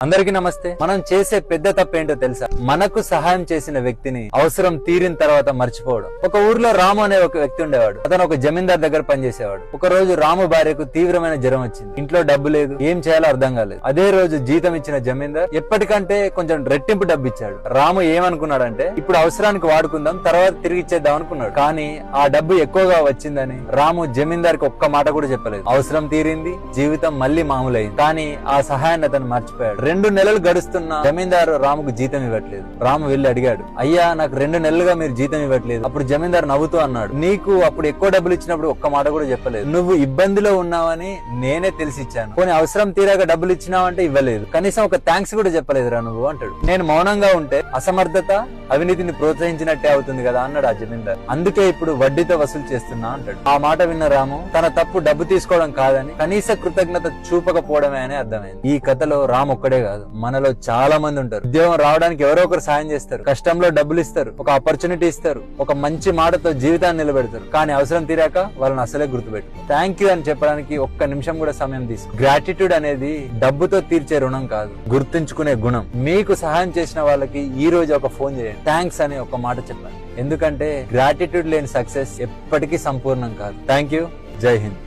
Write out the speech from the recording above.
అందరికీ నమస్తే. మనం చేసే పెద్ద తప్పేంటో తెలుసా? మనకు సహాయం చేసిన వ్యక్తిని అవసరం తీరిన తర్వాత మర్చిపోవడం. ఒక ఊర్లో రాము అనే ఒక వ్యక్తి ఉండేవాడు. అతను ఒక జమీందార్ దగ్గర పనిచేసేవాడు. ఒక రోజు రాము భార్యకు తీవ్రమైన జ్వరం వచ్చింది. ఇంట్లో డబ్బు లేదు, ఏం చేయాలో అర్థం కాలేదు. అదే రోజు జీతం ఇచ్చిన జమీందార్ ఎప్పటికంటే కొంచెం రెట్టింపు డబ్బు ఇచ్చాడు. రాము ఏమనుకున్నాడంటే ఇప్పుడు అవసరానికి వాడుకుందాం, తర్వాత తిరిగి ఇచ్చేద్దాం అనుకున్నాడు. కానీ ఆ డబ్బు ఎక్కువగా వచ్చిందని రాము జమీందార్కి ఒక్క మాట కూడా చెప్పలేదు. అవసరం తీరింది, జీవితం మళ్ళీ మామూలైంది. కానీ ఆ సహాయాన్ని అతను మర్చిపోయాడు. 2 నెలలు గడుస్తున్న జమీందారు రాముకు జీతం ఇవ్వట్లేదు. రాము వెళ్లి అడిగాడు, అయ్యా నాకు 2 నెలలుగా మీరు జీతం ఇవ్వట్లేదు. అప్పుడు జమీందారు నవ్వుతూ అన్నాడు, నీకు అప్పుడు ఎక్కువ డబ్బులు ఇచ్చినప్పుడు ఒక్క మాట కూడా చెప్పలేదు. నువ్వు ఇబ్బందిలో ఉన్నావని నేనే తెలిసి ఇచ్చాను. కొన్ని అవసరం తీరాక డబ్బులు ఇచ్చినావంటే ఇవ్వలేదు. కనీసం ఒక థ్యాంక్స్ కూడా చెప్పలేదురా నువ్వు అంటాడు. నేను మౌనంగా ఉంటే అసమర్థత అవినీతిని ప్రోత్సహించినట్టే అవుతుంది కదా అన్నాడు ఆ జమీందార్. అందుకే ఇప్పుడు వడ్డీతో వసూలు చేస్తున్నా అంటాడు. ఆ మాట విన్న రాము తన తప్పు డబ్బు తీసుకోవడం కాదని కనీస కృతజ్ఞత చూపకపోవడమే అని అర్థమైంది. ఈ కథలో రాము ఒక్కడే కాదు, మనలో చాలా మంది ఉంటారు. ఉద్యోగం రావడానికి ఎవరో ఒకరు సాయం చేస్తారు, కష్టంలో డబ్బులు ఇస్తారు, ఒక ఆపర్చునిటీ ఇస్తారు, ఒక మంచి మాటతో జీవితాన్ని నిలబెడతారు. కానీ అవసరం తీరాక వాళ్ళని అసలే గుర్తుపెట్టు. థ్యాంక్ యూ అని చెప్పడానికి ఒక్క నిమిషం కూడా సమయం తీసుకో. గ్రాటిట్యూడ్ అనేది డబ్బుతో తీర్చే రుణం కాదు, గుర్తుంచుకునే గుణం. మీకు సహాయం చేసిన వాళ్ళకి ఈ రోజు ఒక ఫోన్ చేయండి, థ్యాంక్స్ అని ఒక మాట చెప్పండి. ఎందుకంటే గ్రాటిట్యూడ్ లేని సక్సెస్ ఎప్పటికీ సంపూర్ణం కాదు. Thank you. జై హింద్.